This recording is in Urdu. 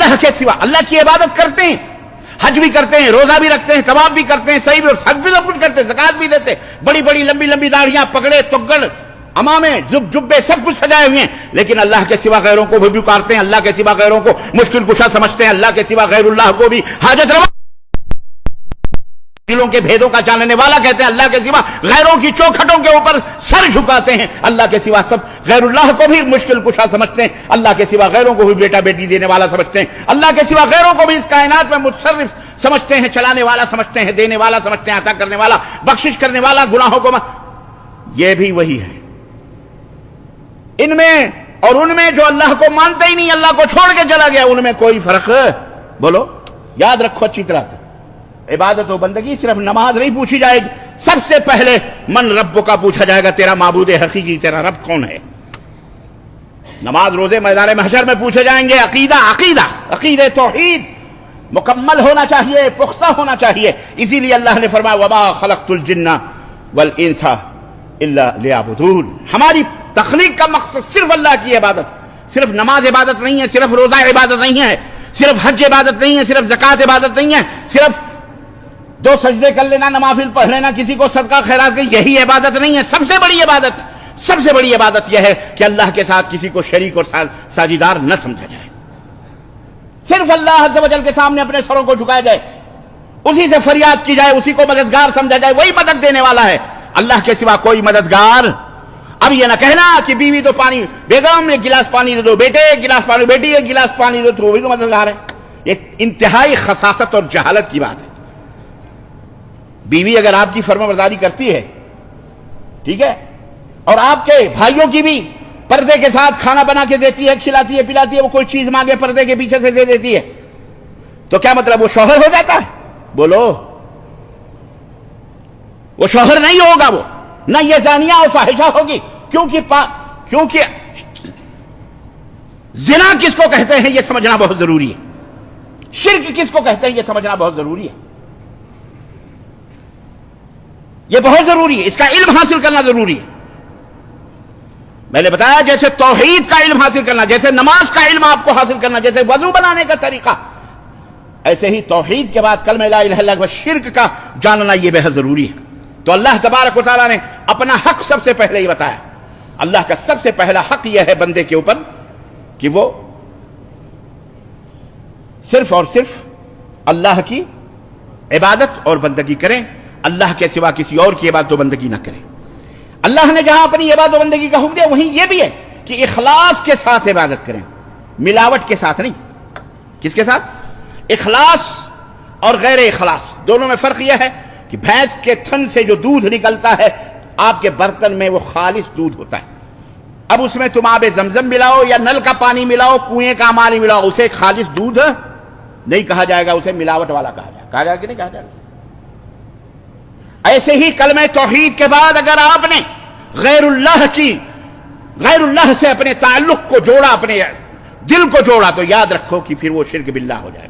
اللہ کے سوا اللہ کی عبادت کرتے ہیں، حج بھی کرتے ہیں، روزہ بھی رکھتے ہیں، طواف بھی کرتے ہیں، صحیح بھی اور سب بھی سب کچھ کرتے ہیں، زکات بھی دیتے ہیں، بڑی بڑی لمبی لمبی داڑھیاں، پگڑے، تگڑ، امامے، جبے سب کچھ سجائے ہوئے ہیں، لیکن اللہ کے سوا غیروں کو بھی پکارتے ہیں، اللہ کے سوا غیروں کو مشکل کشا سمجھتے ہیں، اللہ کے سوا غیر اللہ کو بھی حاجت روا، دلوں کے بھیدوں کا جاننے والا کہتے ہیں، اللہ کے سوا غیروں کی چوکھٹوں کے اوپر سر جھکاتے ہیں، اللہ کے سوا سب غیر اللہ کو بھی مشکل کشا سمجھتے ہیں، اللہ کے سوا غیروں کو بھی بیٹا بیٹی دینے والا سمجھتے ہیں، اللہ کے سوا غیروں کو بھی اس کائنات میں متصرف سمجھتے ہیں، چلانے والا سمجھتے ہیں، دینے والا سمجھتے ہیں، عطا کرنے والا، بخشش کرنے والا، گناہوں کو یہ بھی وہی ہے۔ ان میں اور ان میں جو اللہ کو مانتا ہی نہیں، اللہ کو چھوڑ کے چلا گیا، ان میں کوئی فرق بولو؟ یاد رکھو اچھی طرح سے، عبادت و بندگی صرف نماز نہیں پوچھی جائے گی، سب سے پہلے من رب کا پوچھا جائے گا، تیرا معبود حقیقی، تیرا رب کون ہے؟ نماز روزے میدان محشر میں پوچھے جائیں گے، عقیدہ توحید مکمل ہونا چاہیے، پختہ ہونا چاہیے۔ اسی لیے اللہ نے فرمایا وما خلقت الجن والانس الا لیعبدون، ہماری تخلیق کا مقصد صرف اللہ کی عبادت، صرف نماز عبادت نہیں ہے، صرف روزہ عبادت نہیں ہے، صرف حج عبادت نہیں ہے، صرف زکات عبادت نہیں ہے، صرف 2 سجدے کر لینا، نوافل پڑھ لینا، کسی کو صدقہ خیرات کی، یہی عبادت نہیں ہے۔ سب سے بڑی عبادت یہ ہے کہ اللہ کے ساتھ کسی کو شریک اور ساجیدار نہ سمجھا جائے، صرف اللہ عز و جل کے سامنے اپنے سروں کو جھکایا جائے، اسی سے فریاد کی جائے، اسی کو مددگار سمجھا جائے، وہی مدد دینے والا ہے، اللہ کے سوا کوئی مددگار۔ اب یہ نہ کہنا کہ بیوی تو پانی، بیگم ایک گلاس پانی دے دو، بیٹے ایک گلاس پانی، بیٹی ایک گلاس پانی دو، تو وہی تو مددگار ہے۔ یہ انتہائی خساست اور جہالت کی بات ہے۔ بیوی اگر آپ کی فرما برداری کرتی ہے، ٹھیک ہے، اور آپ کے بھائیوں کی بھی پردے کے ساتھ کھانا بنا کے دیتی ہے، کھلاتی ہے، پلاتی ہے، وہ کوئی چیز مانگے پردے کے پیچھے سے دے دیتی ہے، تو کیا مطلب وہ شوہر ہو جاتا ہے؟ بولو، وہ شوہر نہیں ہوگا، وہ نہ یہ زانیہ اور فاحشہ ہوگی، کیونکہ زنا کس کو کہتے ہیں یہ سمجھنا بہت ضروری ہے، شرک کس کو کہتے ہیں یہ سمجھنا بہت ضروری ہے، یہ بہت ضروری ہے، اس کا علم حاصل کرنا ضروری ہے۔ میں نے بتایا جیسے توحید کا علم حاصل کرنا، جیسے نماز کا علم آپ کو حاصل کرنا، جیسے وضو بنانے کا طریقہ، ایسے ہی توحید کے بعد کلمہ لا الہ الا اللہ و شرک کا جاننا یہ بہت ضروری ہے۔ تو اللہ تبارک و تعالیٰ نے اپنا حق سب سے پہلے ہی بتایا۔ اللہ کا سب سے پہلا حق یہ ہے بندے کے اوپر کہ وہ صرف اور صرف اللہ کی عبادت اور بندگی کریں، اللہ کے سوا کسی اور کی عبادت و بندگی نہ کریں۔ اللہ نے جہاں اپنی عبادت و بندگی کا حکم دیا وہیں یہ بھی ہے کہ اخلاص کے ساتھ عبادت کریں، ملاوٹ کے ساتھ نہیں۔ کس کے ساتھ؟ اخلاص اور غیر اخلاص، دونوں میں فرق یہ ہے کہ بھینس کے تھن سے جو دودھ نکلتا ہے آپ کے برتن میں وہ خالص دودھ ہوتا ہے، اب اس میں تم آب زمزم ملاؤ یا نل کا پانی ملاؤ، کنویں کا پانی ملاؤ، اسے خالص دودھ نہیں کہا جائے گا، اسے ملاوٹ والا کہا جائے گا۔ کہا جائے گا کہ نہیں کہا جائے گا؟ ایسے ہی کلمہ توحید کے بعد اگر آپ نے غیر اللہ سے اپنے تعلق کو جوڑا، اپنے دل کو جوڑا، تو یاد رکھو کہ پھر وہ شرک باللہ ہو جائے گا۔